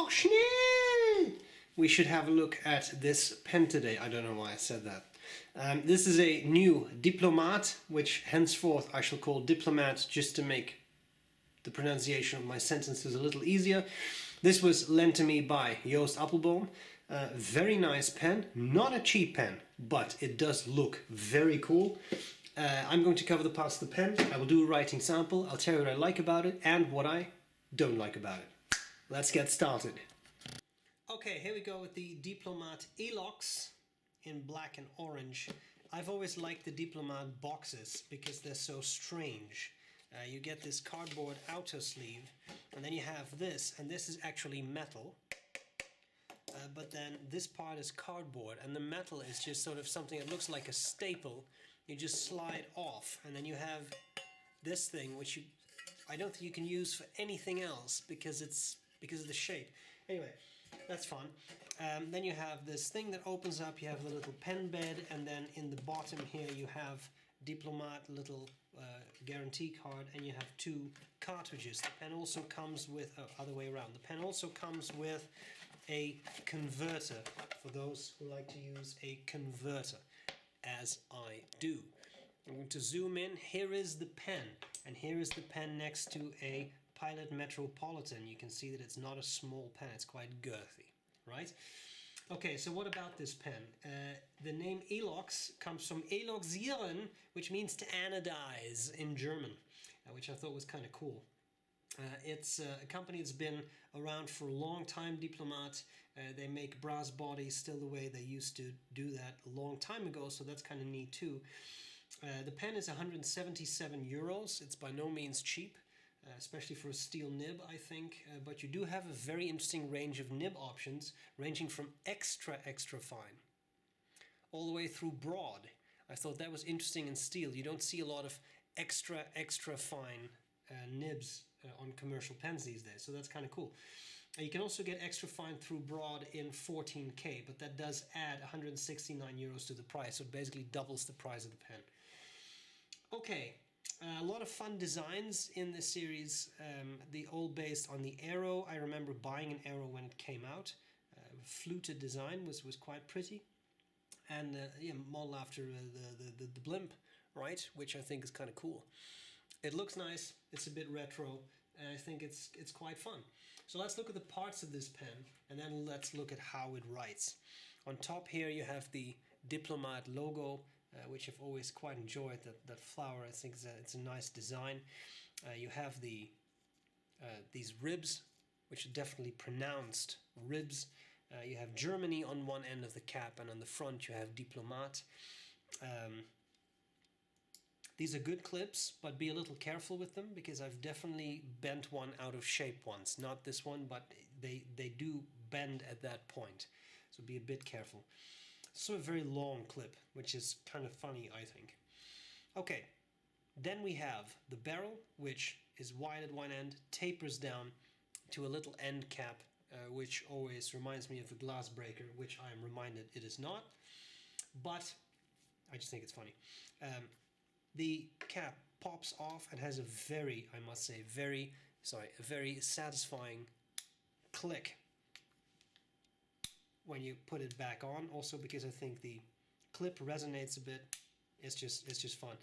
so schnell! We should have a look at this pen today. I don't know why I said that. This is a new Diplomat, which henceforth I shall call Diplomat just to make the pronunciation of my sentences a little easier. This was lent to me by Joost Appelboom. Very nice pen, not a cheap pen, but it does look very cool. I'm going to cover the parts of the pen. I will do a writing sample. I'll tell you what I like about it and what I don't like about it. Let's get started. Okay, here we go with the Diplomat Elox in black and orange. I've always liked the Diplomat boxes because they're so strange. You get this cardboard outer sleeve, and then you have this, and this is actually metal. But then this part is cardboard, and the metal is just sort of something that looks like a staple. You just slide off, and then you have this thing, which I don't think you can use for anything else because of the shape. Anyway, that's fun. Then you have this thing that opens up. You have the little pen bed, and then in the bottom here you have Diplomat little guarantee card, and you have two cartridges. The pen also comes with other way around. The pen also comes with a converter for those who like to use a converter, as I do. I'm going to zoom in. Here is the pen, and here is the pen next to a Pilot Metropolitan. You can see that it's not a small pen, it's quite girthy, right? Okay, so what about this pen? The name Elox comes from eloxieren, which means to anodize in German, which I thought was kind of cool. It's a company that's been around for a long time, Diplomat. They make brass bodies still the way they used to do that a long time ago, so that's kind of neat too. The pen is 177 euros. It's by no means cheap, especially for a steel nib, I think. But you do have a very interesting range of nib options, ranging from extra fine all the way through broad. I thought that was interesting in steel. You don't see a lot of extra fine nibs on commercial pens these days, so that's kind of cool. You can also get extra fine through broad in 14K, but that does add 169 euros to the price, so it basically doubles the price of the pen. Okay, a lot of fun designs in this series, all based on the Arrow. I remember buying an Arrow when it came out. Fluted design was quite pretty, and yeah, model after the blimp, right, which I think is kind of cool. It looks nice, it's a bit retro, and I think it's quite fun. So let's look at the parts of this pen, and then let's look at how it writes. On top here you have the Diplomat logo, which I've always quite enjoyed, that flower. I think it's a nice design. You have these ribs, which are definitely pronounced ribs. You have Germany on one end of the cap, and on the front you have Diplomat. These are good clips, but be a little careful with them, because I've definitely bent one out of shape once. Not this one, but they do bend at that point, so be a bit careful. So a very long clip, which is kind of funny, I think. Okay, then we have the barrel, which is wide at one end, tapers down to a little end cap, which always reminds me of a glass breaker, which I am reminded it is not, but I just think it's funny. The cap pops off and has a very, I must say, a very satisfying click when you put it back on. Also because I think the clip resonates a bit. It's just fun.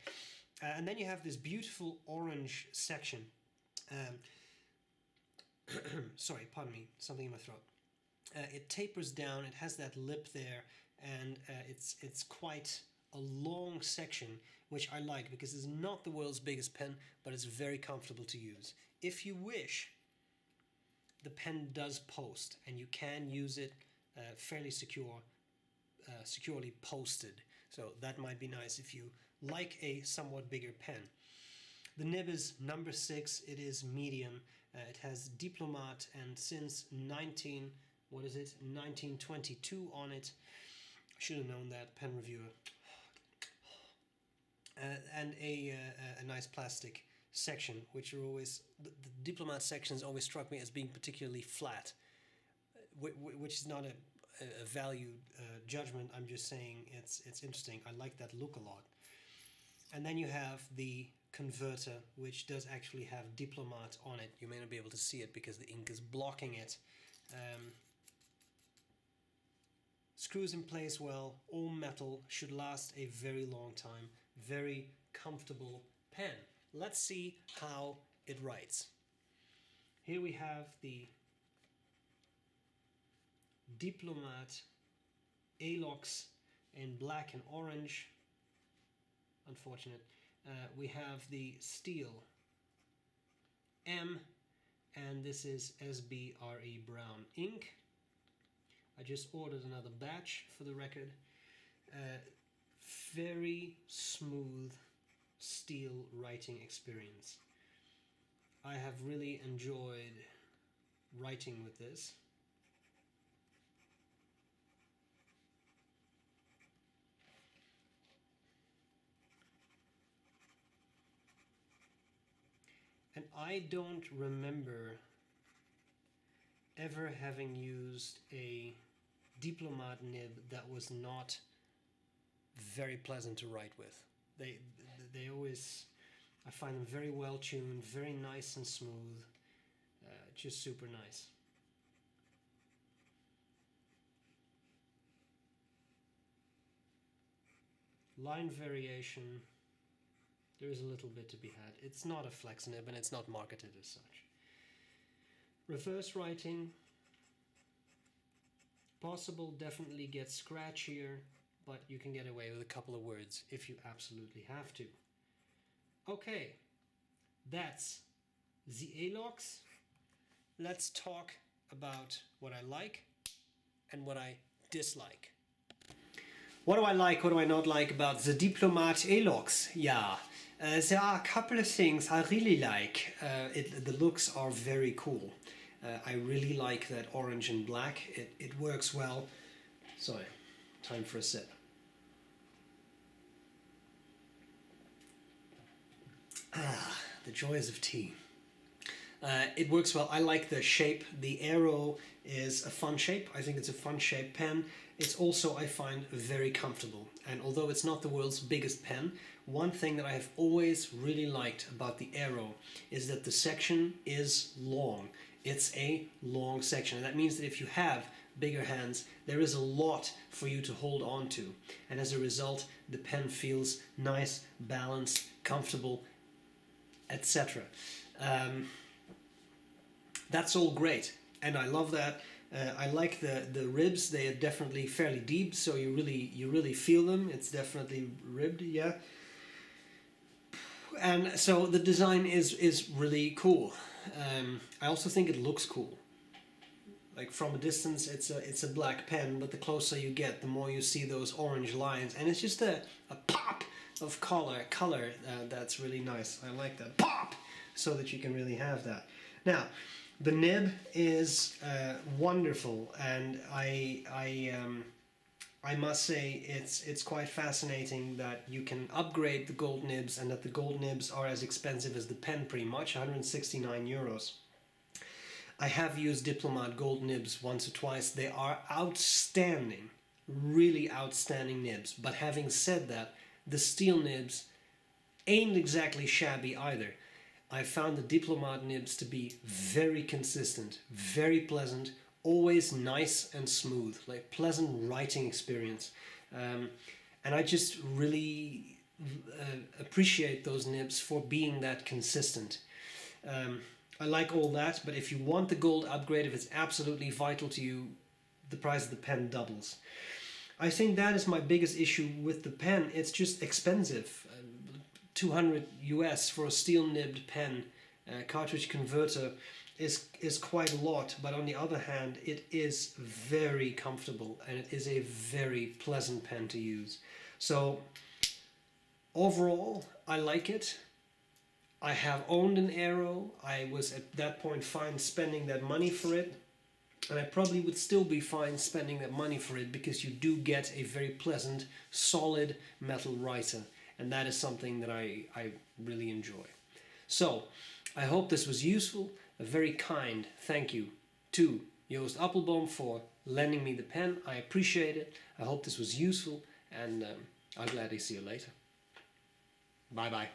And then you have this beautiful orange section. Sorry, pardon me, something in my throat. It tapers down. It has that lip there, and it's quite a long section, which I like because it's not the world's biggest pen, but it's very comfortable to use. If you wish, the pen does post, and you can use it fairly securely posted. So that might be nice if you like a somewhat bigger pen. The nib is number 6. It is medium. It has Diplomat, and since 1922 on it. I should have known that, pen reviewer. And a nice plastic section, which are always, the Diplomat sections always struck me as being particularly flat, which is not a value judgment. I'm just saying it's interesting. I like that look a lot. And then you have the converter, which does actually have Diplomat on it. You may not be able to see it because the ink is blocking it, Screws in place well, all metal, should last a very long time. Very comfortable pen. Let's see how it writes. Here we have the Diplomat Elox in black and orange. Unfortunate. We have the steel M, and this is B.R.E. brown ink. I just ordered another batch for the record. Very smooth steel writing experience. I have really enjoyed writing with this. And I don't remember ever having used a Diplomat nib that was not very pleasant to write with. They always, I find them very well tuned, very nice and smooth, just super nice. Line variation, there is a little bit to be had. It's not a flex nib and it's not marketed as such. Reverse writing, possible, definitely gets scratchier, but you can get away with a couple of words if you absolutely have to. Okay, that's the Elox. Let's talk about what I like and what I dislike. What do I like, what do I not like about the Diplomat Elox? Yeah, there are a couple of things I really like. The looks are very cool. I really like that orange and black. It works well. Sorry, time for a sip. Ah, the joys of tea. It works well. I like the shape. The arrow is a fun shape. I think it's a fun shaped pen. It's also, I find, very comfortable. And although it's not the world's biggest pen, one thing that I have always really liked about the arrow is that the section is long. It's a long section. And that means that if you have bigger hands, there is a lot for you to hold on to. And as a result, the pen feels nice, balanced, comfortable, etc. That's all great, and I love that. I like the ribs. They are definitely fairly deep, so you really feel them. It's definitely ribbed, yeah. And so the design is really cool. I also think it looks cool. Like from a distance, it's a black pen, but the closer you get, the more you see those orange lines, and it's just a pop of color that's really nice. I like that pop, so that you can really have that. Now, the nib is wonderful, and I must say it's quite fascinating that you can upgrade the gold nibs, and that the gold nibs are as expensive as the pen, pretty much, 169 euros. I have used Diplomat gold nibs once or twice. They are outstanding, really outstanding nibs. But having said that, the steel nibs ain't exactly shabby either. I found the Diplomat nibs to be very consistent, very pleasant, always nice and smooth, like pleasant writing experience. And I just really appreciate those nibs for being that consistent. I like all that, but if you want the gold upgrade, if it's absolutely vital to you, the price of the pen doubles. I think that is my biggest issue with the pen. It's just expensive. 200 US for a steel nibbed pen, cartridge converter, is quite a lot, but on the other hand it is very comfortable and it is a very pleasant pen to use. So overall I like it. I have owned an Arrow. I was at that point fine spending that money for it, and I probably would still be fine spending that money for it, because you do get a very pleasant, solid metal writer, and that is something that I really enjoy. So, I hope this was useful. A very kind thank you to Joost Appelboom for lending me the pen. I appreciate it. I hope this was useful, and I'll gladly see you later. Bye bye.